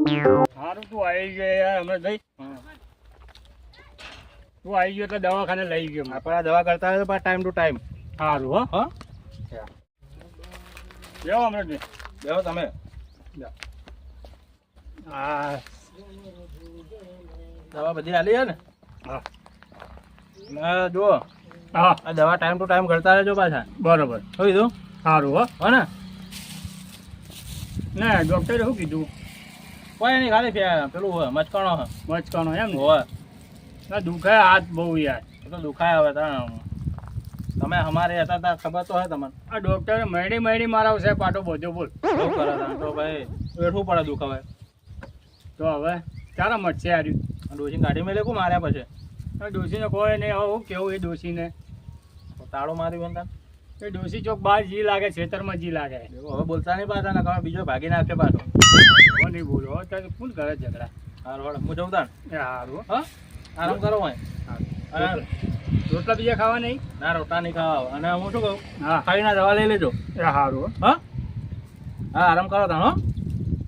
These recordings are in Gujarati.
સારું તું આવી ગયો યાર હમણાં ભાઈ. તું આવી ગયો એટલે દવાખાને લઈ ગયો. આપણે આ દવા કરતા હોય તો ટાઈમ ટુ ટાઈમ. સારું હો. હા બેહો હમણાં ભાઈ. બેહો તમે. હા દવા બધી આલી છે ને? હા ના જુઓ, હા આ દવા ટાઈમ ટુ ટાઈમ કરતા રહેજો પાછા. બરોબર. શું કીધું? સારું હો. હો ને? ના ડૉક્ટરે શું કીધું? કોઈ નહીં, ખાલી પેલું હોય મચકાણો હોય. બચકાનો એમ ને? હોય ના દુખાય હાથ બહુ યાર. એ તો દુખાય હવે તમે અમારે હતા ત્યાં ખબર તો હોય તમને. આ ડૉક્ટરે મહિને મારા છે પાટો બધો બોલ. શું કરે તમે તો ભાઈ બેઠવું પડે દુખાવે. તો હવે ક્યારે મટશે હાર્યું? ડોસી ગાડી મેં લેકું માર્યા પછી ડોશીને કોઈ નહીં. હવે હું કેવું એ ડોશીને? તાળો મારી બનતા એ ડોશી ચોક બહાર જી લાગે, ખેતરમાં જી લાગે. હવે બોલતા નહીં પાછા ને બીજો ભાગી નાખે પાછો. હવે નહીં બોલો. હવે ત્યારે કોણ કરે ઝઘડા? હારું હળ હું જઉં તાણ. એ સારું. હા આરામ કરો હોય. અને રોટલા બીજા ખાવા નહીં? ના રોટા નહીં ખાવા. અને હું શું કહું, હા ખાઈને દવા લઈ લેજો. એ સારું. હા હા આરામ કરો તાણ. હો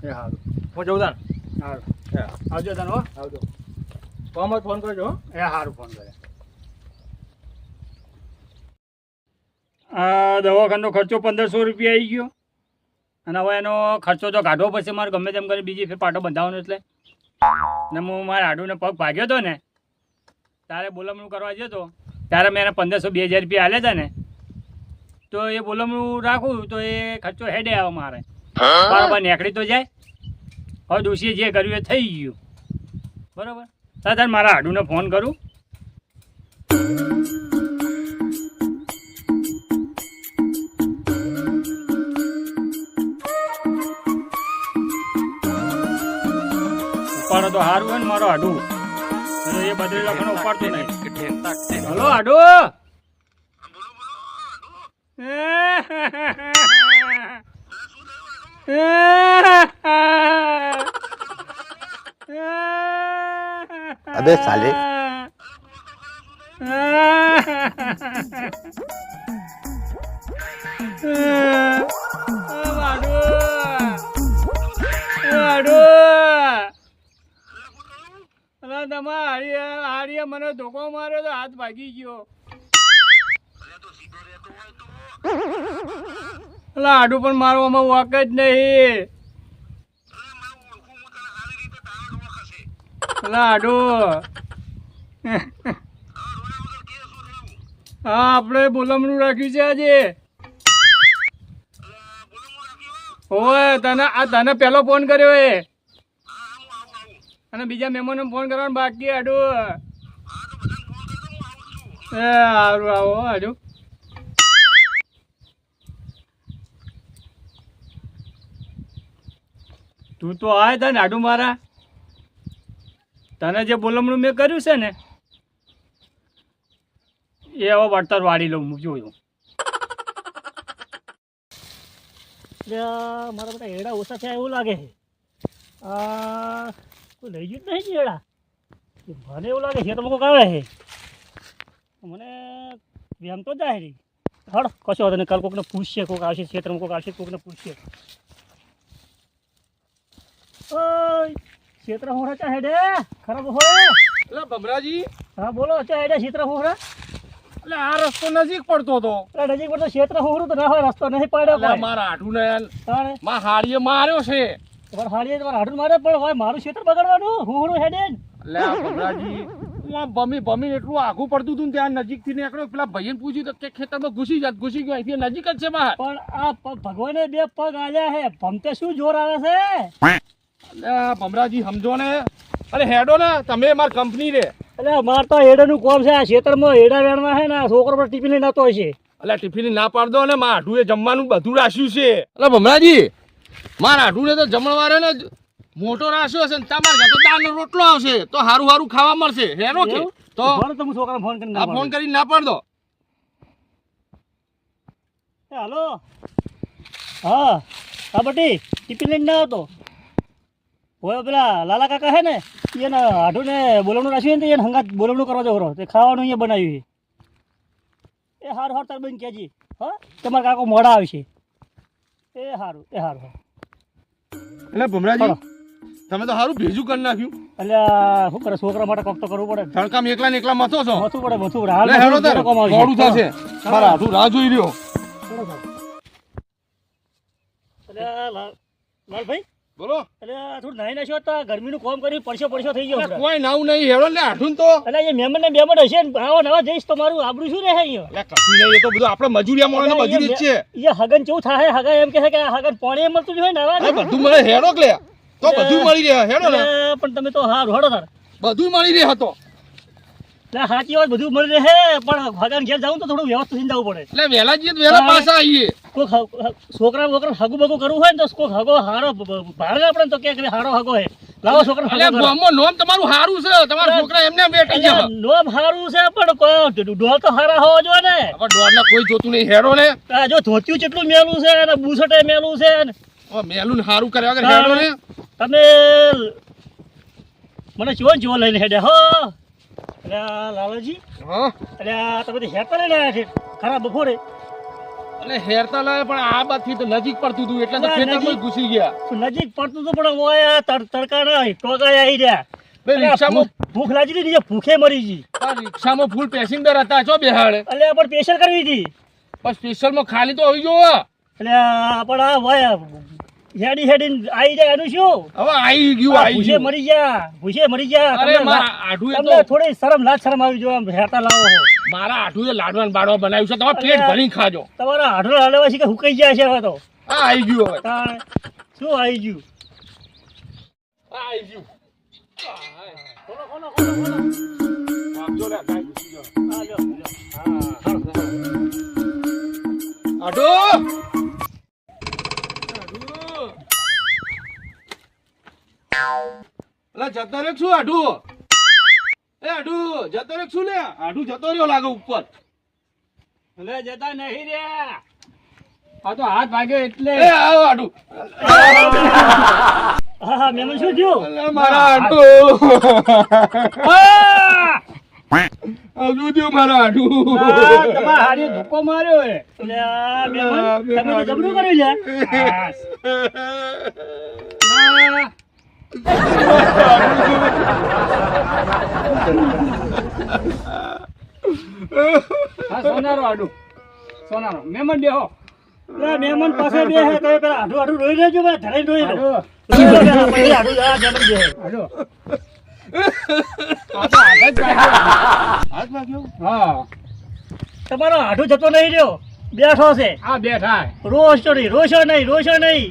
એ સારું. હું જઉં તાણ. સારું આવજો તને. હો આવજો. કોમ જ ફોન કરજો. હો એ સારું ફોન કરે. આ દવાખાનો ખર્ચો 1500 રૂપિયા આવી ગયો. અને હવે એનો ખર્ચો તો કાઢવો પડશે મારે ગમે તેમ કરી. બીજી ફેર પાટો બંધાવવાનો એટલે. ને હું મારા હાડુને પગ ભાગ્યો હતો ને ત્યારે બોલમણું કરવા જતો હતો. ત્યારે મેં એને 1500-2000 રૂપિયા આલ્યા હતા ને. તો એ બોલમણું રાખું તો એ ખર્ચો હેડે આવે મારે. બરાબર નીકળી તો જાય. હવે ડોશીએ જે કર્યું એ થઈ ગયું. બરાબર. તાર મારા હાડુને ફોન કરું. ઉપાડો તો સારું હોય ને મારો હાડુ. એ બદલી લખણો ઉપાડતો નહીં. હલો હાડુ. अबे साले હાડીએ મને ધોકો માર્યો તો હાથ ભાગી ગયો. હાડુ પણ મારો આમાં વાક જ નહીં. હાડુ હા આપણે બોલમણું રાખ્યું છે આજે. ઓય તને પહેલો ફોન કર્યો એ. અને બીજા મહેમાનો ફોન કરવાનો બાકી. હાડુ એ સારું આવો હાડુ. તું તો આય તને હાડુ મારા. તને જે બોલમણું મેં કર્યું છે ને એ હવે વળતર વાળી લઉં. હું જોયું. મારા બધા એડા ઓછા થયા એવું લાગે છે. કોઈ લઈ ગયું જ નહીં એડા. મને એવું લાગે છે તો લોકો કાઢે છે. મને એમ તો જાય રહી. હળ કશો વાંધો નહીં. કાલ કોકને પૂછશે. કોઈક આવશે ક્ષેત્રમાં, કોઈક આવશે કોકને પૂછશે. ઓય ક્ષેત્ર હોરા ચા હેડે ખરાબ હોય. એટલે ભમરાજી, હા બોલો ચા હેડે ક્ષેત્ર હોરા. એટલે આ રસ્તો નજીક પડતો હતો. નજીક પડતો ક્ષેત્ર હોરું તો ના હોય. રસ્તો નહીં પડ્યો કોઈ. મારા હાડુને તાણે માં હાડીએ માર્યો છે. તમારે હાડીએ તમારે હાડું મારે પણ હોય મારું ક્ષેત્ર બગાડવાનું. હોરું હેડે જ. એટલે આ ભમરાજી હું આમ ભમી એટલું આઘું પડતું હતું ને ત્યાં નજીકથી નીકળ્યો. પેલા ભાઈને પૂછ્યું તો કે ખેતરમાં ઘૂસી ગયો. અહીંથી નજીક જ છે બહાર. પણ આ ભગવાને 2 પગ આલ્યા છે. ભમતે શું જોર આવે છે? એટલે ભમરાજી સમજો ને. અરે હેડો ને તમે મારી કંપની રે. એટલે માર તો હેડાનું કામ છે. આ ખેતરમાં હેડા વેણવા છે ને આ છોકરો પર ટિફિન લઈને આવતો હોય છે. એટલે ટિફિન ના પાડ દો ને. મારા હાડુએ જમવાનું બધું રાખ્યું છે. એટલે ભમરાજી મારા હાડુને તો જમણવારે ને મોટો રાખ્યો હશે ને તમારે ઘરે તો દાળનો રોટલો આવશે તો હારું ખાવા મળશે. હેરો કે તો તો હું છોકરાને ફોન કરીને આ ફોન કરીને ના પાડ દો. હાલો હા હા બટી ટિફિન લઈને ના આવતો હોય. પેલા લાલા કાકા છે ને એને હાડું ને બોલવણું રાખ્યું ને એને હંગાત બોલવણું કરવા જવો તે ખાવાનું અહીંયા બનાવ્યું. એ સારું તાર બેન કહેજી. હા તમારા કાકો મોડા આવશે. એ સારું. એટલે ભમરાજી તમે તો સારું ભેજું કરી નાખ્યું. અલ્યા શું કરે છોકરા માટે કોક તો કરવું પડે. તડકામાં એકલા ને એકલા મથો છો. મથું પડે હાલ લે હેડો તાર, કોમ આવશે. મોડું થશે. મારા હાથું રાહ જોઈ રહ્યો. અલ્યા લાલભાઈ, બોલો. અલ્યા થોડું નાઈ નાખ્યો તો ગરમીનું કામ કરી પડશો થઈ ગયો અરે કોઈ નાવું નહીં, હેડો ને હાથું તો. અલ્યા એ મહેમાન હશે ને આવા નવા જઈશ તો મારું આબરૂ શું રહે અહીંયા? લે કશું નહીં, એ તો બધું આપણે મજૂરિયા મોણે મજૂરી જ છે. એ હગન કેવું થાય? હગા એમ કહે છે કે આ હગન પાણી મળતું જ હોય ને આવા અરે બધું મળે, હેડો કે લે. તો બધું મળી રહે, હેડો ને. પણ તમે તો હારું હડો તાર. બધું મળી રહે હતો. એટલે સાચી વાત બધું મળી રહે, પણ હગન ઘેર જાઉં તો થોડું વ્યવસ્થિત થઈને જવું પડે. એટલે વહેલા જઈએ તો વહેલા પાછા આવીએ. કોઈક છોકરા બોકરા હગું બગું કરવું હોય ને તો કોઈક હગો હારો ભાડે આપણે તો કે હારો હગો હે લાવો છોકરા. એટલે ગામમાં નોમ તમારું સારું છે, તમારા છોકરા એમને બેઠી ગયા. નોમ હારું છે પણ ડોલ તો હારા હોવા જોઈએ ને. હવે ડોરના કોઈ જોતું નહીં, હેડો ને. આ જો ધોતિયું કેટલું મેલું છે અને બુસટે મેલું છે ને. હવે મેલું ને સારું કર્યા વગર હેડો ને. તમે મને ચીવો લઈને હેડે હો. અરે લાલાજી, હા અરે તમે તો હેરતા લઈને આવ્યા છે ખરા બપોરે. એટલે હેરતા લાવે પણ આ બાજથી તો નજીક પડતું હતું એટલે તો ખેતરમાં ઘૂસી ગયા. નજીક પડતું હતું પણ ઓયા તડકાના ટોકાયા આવી રહ્યા. બે રિક્ષામાં ભૂખ લાગી હતી, ભૂખે મરી ગઈ. આ રિક્ષામાં ફૂલ પેસેન્જર હતા છો બેહાડે. એટલે પણ સ્પેશિયલ કરવી હતી. પણ સ્પેશિયલમાં ખાલી તો આવી ગયો. એટલે પણ આ વાય હેડી આવી જાય એનું શું? હવે આવી ગયું, ભૂસે મરી ગયા. અરે મારા આઢુએ તમને તો થોડી શરમ આવી જો આમ હેરતા લાવો છો. મારા આઢુએ લાડવાન બાડવા બનાવ્યું છે, તમે પેટ ભરીને ખાજો. તમારા હાડો હાડવા છે કે હુકાઈ જાય છે હવે તો. આ આવી ગયું, હવે તાણે શું આવી ગયું? આ આવી ગયું. ખોલો. આપજો લે, કાંઈ ઘૂસી ગયો. હા, લ્યો. આઢુ! અલા જતો રે શું આઢુ? એ આઢુ જતો રે શું લે? આઢુ જતો રહ્યો લાગે ઉપર. એટલે જતા નહીં રહ્યા, આ તો હાથ ભાગ્યો એટલે. એ આવો આઢુ. હા મહેમાન શું થયું? અલા મારા આઢુ. આવજો દ્યો મારા આઢુ. તમારા હારી ધોકો માર્યો હે. એટલે આ મહેમાન તમે તો જબરું કર્યું છે. ના. હા સોનારો આડું, સોનારો મહેમાન બેહો. એટલે મહેમાન પાસે બે હે તો પેલા આઢું રોઈ લેજો, ભાઈ ધરાઈ રોઈ લો. આડું, આઢું આડું. આ તો હાથ જ ભાગ્યો. હાથ વાગ્યો? હા તમારો આઢું જતો નહીં રહ્યો, બેઠો છે. આ બેઠા. રોશો નહીં.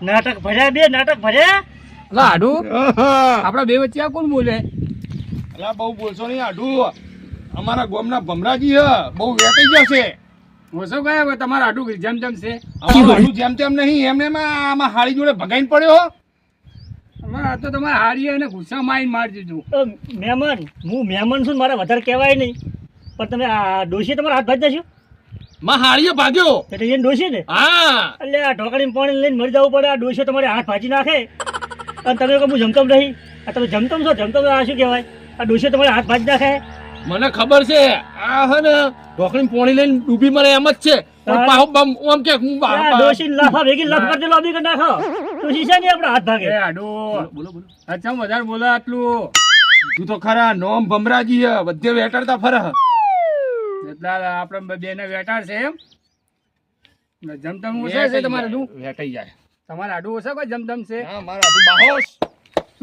નાટક ભર્યા. આડું આપડા બે વચ્ચે આ કોણ બોલે? અલા બહુ બોલશો નહીં આઢુ. અમારા ગામના ભમરાજી હ બહુ વેટાઈ ગયા છે. ઓછો કયા તમારા આડું જેમ છે. અમારું આઢુ જેમ તેમ નહીં, એમને આમાં હાળી જોડે ભગાઈને પડ્યો. આ તો તમારે હારી અને ગુસ્સા મારીને મારી દીધું. હું મહેમાન છું, મારે વધારે કહેવાય નહીં, પણ તમે આ ડોશી તમારા હાથ ભાજી જશો માં હાળીએ ભાગ્યો. એટલે એને ડોશી ને હા એટલે આ ઢોકળીને પાણી લઈને મરી જવું પડે. આ ડોશી તમારે હાથ ભાજી નાખે અને તમે કહો હું જમતમ નહીં. આ તમે જમતમ છો? આ શું કહેવાય? આ ડોશી તમારે હાથ ભાજી નાખે. મને ખબર છે આ હે ને ઢોકળીને પોણી લઈને ડૂબી મરે એમ જ છે. પણ પાહો બમ ઓમ કે હું ડોશી લાફા ભેગી લફ કરી દે, લોબી કરી નાખો. ડોશી છે ને આપણે હાથ ભાગે. એ આડું બોલો અચ્છા વધારે બોલો આટલું. તું તો ખરા નોમ ભમરાજી હે, બધે વેટાડતા ફરે. એટલા આપણે બેને વેટાડ છે એમ. જમતમ ઓછા છે તમારે? શું વેટાઈ જાય. તમારે આડું ઓછા કોઈ જમતમ છે? હા મારા આઢુ બાહોશ.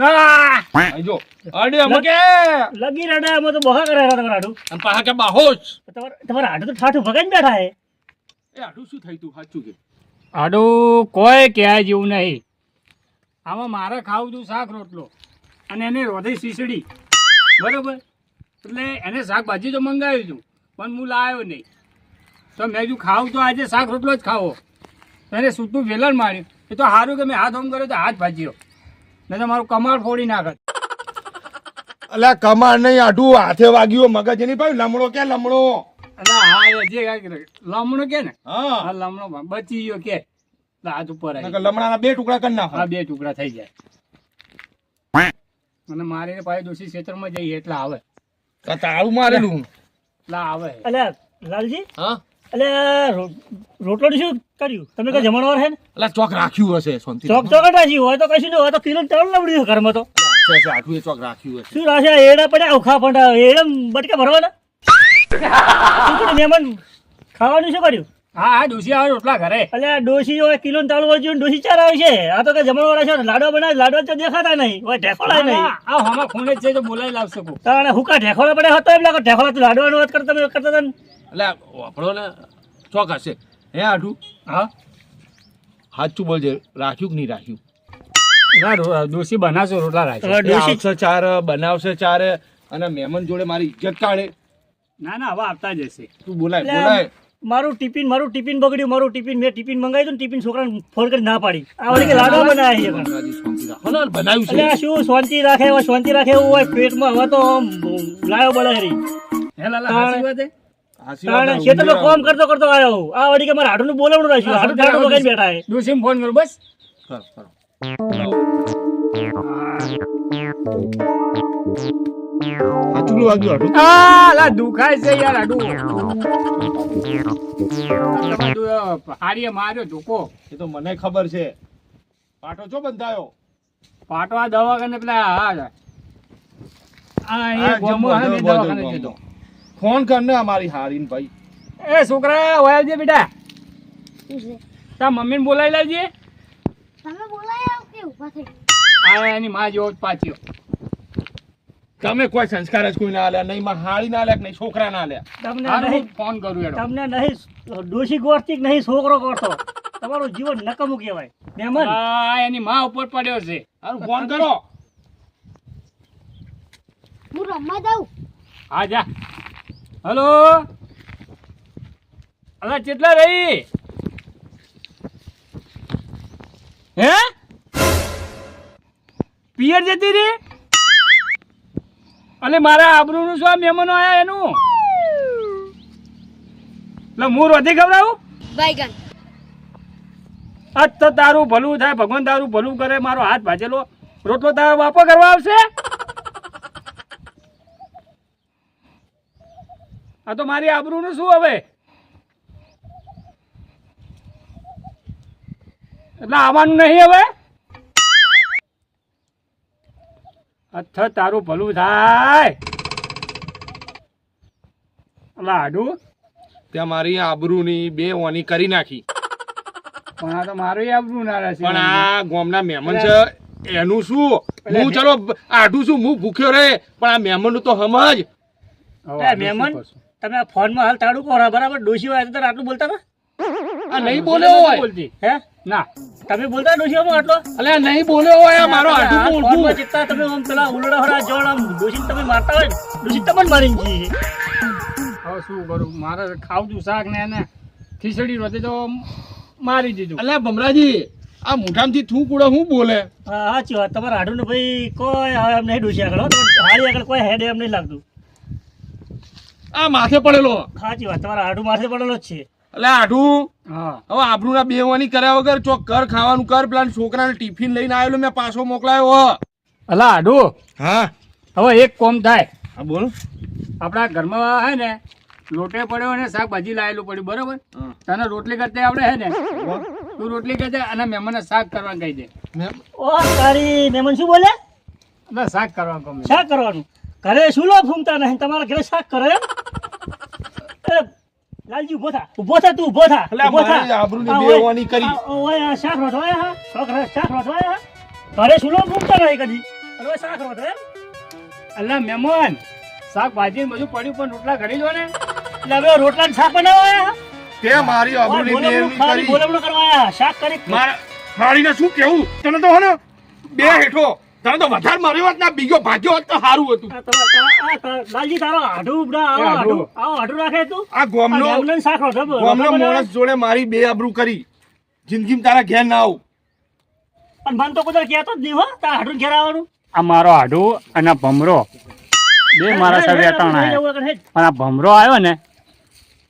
ના! આજો અડે અમકે લગી રડે અમે તો બહા કરે તમારા હાડું. અને પાહા કે બાહોશ. તમારા હાડું તો ઠાઠું ભગાઈને બેઠા હે. એ આઢુ શું થઈ તું સાચું કે? આડું કોઈ કહેવાય જેવું નહીં. આમાં મારે ખાવું તું શાક રોટલો અને એને રોધી ખીચડી, બરોબર? એટલે એને શાકભાજી તો મંગાવ્યું હતું પણ હું લાવ્યો નહીં. તો મેં કીધું ખાવું તો આજે શાક રોટલો જ ખાવો. એને સૂતું વેલણ માર્યું. એ તો સારું કે મેં હાથ ઓમ કર્યો તો હાથ ભાજ્યો, નહીં તો મારું કમાડ ફોડી નાખત. અલા કમાર નહીં આઢુ, હાથે વાગ્યો મગજ નહીં પાડ્યું. લમણો કે લમણો? એટલે હા એ જે લમણો કે ને, હા હા લમણો બચી ગયો કે હાથ ઉપર આવી. લમણાના 2 ટુકડા કરી નાખો. હા 2 ટુકડા થઈ જાય. અને મારીને પાછી દોશી ક્ષેત્રમાં જઈએ એટલે આવે. તાળું મારેલું. એટલે આવે. અલ્યા લાલજી, હા એટલે રોટલો શું કર્યું તમે કઈ જમણવાર છે ને એટલે ચોક રાખ્યું હશે શાંતિ ચોક ચોકટ રાજી હોય તો કશું નહીં હોય તો કિલો ચાવલ લવડ્યું ઘરમાં તો આઠું એ ચોક રાખ્યું હશે શું રાશે એડા પડ્યા ઉખા પણ એડા બટકા ભરવાના શું કર્યું મહેમાન ખાવાનું શું કર્યું હા હા ડોસી આવે રોટલા ઘરે એટલે ડોસી હોય કિલો ચાવલ હોય ડોસી ચાર આવે છે આ તો કઈ જમણવાળા છે લાડવા બનાવે લાડવા તો દેખાતા નહીં હોય ઢેકોળા નહીં આ હમણાં ખૂણે જ છે તો બોલાવી લાવશે કો તાણે હુકા ઢેકોળા પડ્યા હતો એમ લાગે ઢેકોળા તો લાડવાનો વાત કરતા હતા ને એટલે વાપરો ને ચોક હશે હે આઠું હા સાચું બોલજે રાખ્યું કે નહીં રાખ્યું ડોસી બનાવશો રોટલા રાખે હવે એ ડોસી આવશે ચાર બનાવશે ચાર અને મહેમાન જોડે મારી ઇજ્જત કાઢે ના ના હવે આવતા જ હશે તું બોલાય એટલે બોલાય મારું ટિફિન બગડ્યું મેં ટિફિન મંગાવ્યું હતું ને ટિફિન છોકરાને ફોન કરી ના પાડી આ વળી કે લાડવા બનાવ્યા છે પણ. શાંતિ રાખો ને, બનાવ્યું એટલે છે આ શું શાંતિ રાખે એવું હોય પેટમાં હવે તો લાયો બળે રહી હે લાલા સાચી વાત હે આશીર્વાદ તાણે ખેતરમાં કામ કરતો આવ્યો હું. આ વળી કે મારે હાડુનું બોલાવવાનું રાખ્યું હાડું ટાટું વગાડીને બેઠા છે ડોસીને ફોન કરું બસ કરો, કરો. સાચું વાગ્યું આઠું આ લા દુખાય છે યાર આડું હાડીએ માર્યો ઝોકો એ તો મને ખબર છે પાટો છો બંધાયો પાટવા દવાખાને પેલા હા આ એ ગોમો હે ને દવાખાને જતો ફોન કર ને અમારી હારીન ભાઈ એ છોકરા ઓય આવજે બેટા તા મમ્મીને બોલાવી લાવજે તમે બોલાયા કે ઉભા થઈ આ એની માં જેવો જ પાછ્યો તમે કોઈ સંસ્કાર જ કોઈ ના આલ્યા નહીં માં હાળી ના આલ્યા કે નહીં છોકરા ના આલ્યા તમને હારું નહીં ફોન કરું એડો તમને નહીં ડોશી ગોળતી કે નહીં છોકરો ગોળતો તમારું જીવન નકામું કહેવાય મહેમાન આ એની માં ઉપર પડ્યો છે હારું ફોન કરો હું રમવા જાઉં હા જા હલો અલા કેટલા રહી હે પિયર જતી રે અલે મારા આબરૂનું શું આ મહેમાનો આયા એનું એટલે હું રોધી ખવડાવું બાયગન આજ તો તારું ભલું થાય ભગવાન તારું ભલું કરે મારો હાથ ભાજેલો રોટલો તારા બાપો કરવા આવશે આ તો મારી આબરૂનું શું હવે એટલે આવવાનું નહીં હવે અથર તારું ભલું થાય એટલે આડું ત્યાં મારી આબરૂની બે ઓની કરી નાખી પણ આ તો મારું આબરૂ ના રહેશે પણ આ ગામના મહેમાન છે એનું શું હું ચલો આઢું છું હું ભૂખ્યો રહે પણ આ મહેમાનનું તો સમજ હવે એ આડું મહેમાન શું કરશું? તમે આ ફોનમાં હાલ તાડું કરો બરાબર ડોશી હોય તો આટલું બોલતા હતા આ નહીં બોલ્યો હોય બોલતી હે ના તમે બોલતા ડોશીમાં આટલો અલે આ નહીં બોલ્યો હોય આ મારો આઢું આ બોલતું ફોનમાં જેટલા તમે આમ પેલા ઉલડા હરા જોડ આમ ડોશીને તમે મારતા હોય ને, ડોશી તમને મારીને જઈએ હવે શું કરું મારે ખાવું છું શાક ને એને ખીચડી રોતે તો મારી દીધું અલ્યા ભમરાજી આ મોઢામાંથી થૂ કુડો હું બોલે હા સાચી વાત તમારા હાડું ભાઈ કોઈ હવે એમ નહીં ડોશી આગળ હો. હાડી આગળ કોઈ હેડ એમ નહીં લાગતું આ માથે પડેલો સાચી વાત તમારા હાડું માથે પડેલો જ છે એટલે આઢું હા હવે આબરૂના બેવાની કર્યા વગર ચોક કર ખાવાનું કર પેલા છોકરાને ટિફિન લઈને આવેલો મેં પાછો મોકલાયો હો અલા આડું હા હવે એક કોમ થાય હા બોલો આપણા ઘરમાં હે ને લોટે પડ્યો અને શાકભાજી લાયેલું પડ્યું બરોબર તને રોટલી કરતે આવડે હે ને તું રોટલી કરતે અને મહેમાનને શાક કરવા કહી દે ઓ તારી મહેમાન શું બોલે એટલે શાક કરવા ગમે શાક કરવાનું ઘરે શું લો ફૂમતા નહીં તમારા ઘરે શાક કરે એમ? એ, લાલજી ઉભો થા તું ઉભો થા એટલે આ ઊભો થા. મારી આબરૂની આ બેવાની કરી. ઓય આ શાક રોટવાયા હા છોકરા શાક રોટવાયા હા ઘરે શું લો ફૂમતા નહીં કદી અરે ઓય શાક રોટવા એમ અલ્લા મહેમાન શાકભાજી ને બધું પડ્યું પણ રોટલા ઘડી જો ને એટલે હવે રોટલા શાક બનાવાયા હા તે મારી આબરૂની બેવાની કરી બોલવણું કરવાયા શાક કરી મારા હાડીને શું કેવું તને તો હે ને બે હેઠો તને તો વધારે માર્યો હોત ને બીજો ભાગ્યો હોત તો સારું હતું લાલજી તારો હાડું બડા આવો હાડું રાખે તું આ ગોમનો ગામડાનું શાક રોટવા ગોમનો માણસ જોડે મારી બે આબરૂ કરી જિંદગીમાં તારા ઘેર ના આવું પણ મન તો કોઈ કહેતો જ નહીં હો તારા હાડું ઘેર આવવાનું આ મારો આડુ અને આ ભમરો બે મારા સાથે અટાણા પણ આ ભમરો આવ્યો ને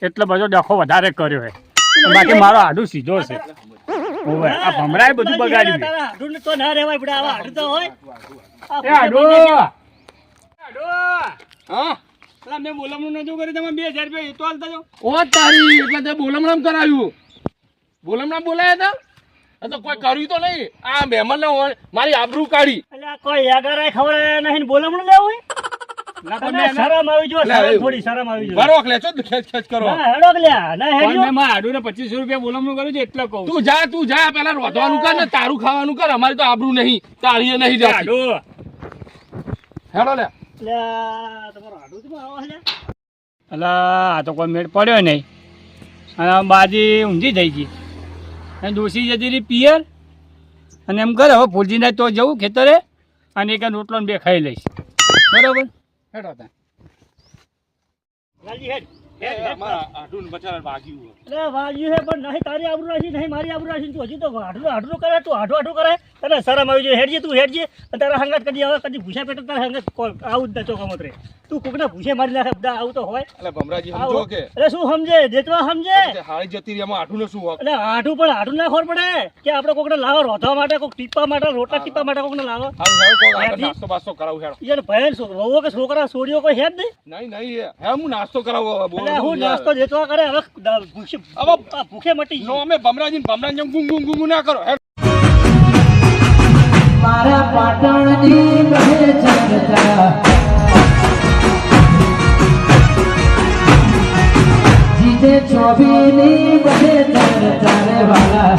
એટલે બધો ડખો વધારે કર્યો છે બાકી મારો આડુ સીધો છે ઓવે આ ભમરાએ બધું બગાડ્યું છે. તારા હાડું તો ના રહેવાય પડે આવા હાડું તો હોય એ આડુ આડુ હા એટલે મેં બોલમણું નતું કર્યું તમે 2000 રૂપિયા એ તો હાલતા જાઓ. ઓ તારી એટલે તે બોલમણામ કરાવ્યું બોલમણામ બોલાયા હતા આ તો કોઈ કર્યું તો નહીં આ મહેમાનને મારી આબરૂ કાઢી એટલે આ કોઈ યાગારાય ખવડાવ્યા નહીં ને બોલમણું લેવું હોય? ના પણ તને મેં શરમ આવી જોઈએ, લે, શરમ થોડી શરમ આવી જોઈએ. બરોક લે છો ખેંચ ખેંચ કરો ના, હેડો કે લ્યા, ના પણ હેડ્યો. મેં મારા આડુને 2500 રૂપિયા બોલમણું કર્યું છે એટલે કહું છું. તું જા પેલા રોધવાનું કર ને તારું ખાવાનું કર અમારી તો આબરૂ નહીં તારી એ નહીં જાતી આડું હેડો લે લ્યા, તમારો હાડું કેમ આવો છે લ્યા? અલા આ તો કોઈ મેળ પડ્યો નહીં અને આમ બાજી ઊંધી થઈ ગઈ અને ડોસી જતી રહી પિયર અને એમ કરે હવે ફૂલજીને તો જવું ખેતરે અને એક રોટલો ને બે ખાઈ લઈશ બરાબર હેડો તા લાલજી, હેડ, હેડ, હેડ. મારા આઢું બચારા વાગ્યું એટલે વાગ્યું છે પણ નહીં તારી આબરૂ રાખી નહીં મારી આબરૂ રાખી તું હજી તો હાડું કરે તું હાડું કરે તને શરમ આવી જોઈએ હેડજે તું હેડજે અને તારા હંગાત કદી હવે કદી ભૂસા પેટે તારા હંગાત આવું જ ન ચોખા મતરે તું કોકના ભૂસે મારી નાખે બધા આવું તો હોય એટલે ભમરાજી સમજો આવું. કે એટલે શું સમજે જેતવા સમજે હારી જતી રહી એમાં આઢું ને શું હક એટલે હાડું પણ હાડું ના ખબર પડે કે આપણે કોકને લાવો રોધવા માટે કોક ટીપા માટે રોટલા ટીપા માટે કોકને લાવો હારું હેડો કોક આગળ હેડજી. નાસ્તો બાસ્તો કરાવું હેડો યાર ભયન વહુઓ કે છોકરા છોડીઓ કોઈ હેડ નહીં નહીં હે હું નાસ્તો કરાવું હવે બોલો એટલે હું નાસ્તો જેતવા કરે હવે ભૂખે હવે ભૂખે મટી નો અમે ભમરાજી ભમરાજી જેમ ગુંગું ગુંગું ના કરો હેડો મારા પાટણની કહે ચર્ચા જીતે ચોબીની કહે ચર્ચા રે વાલા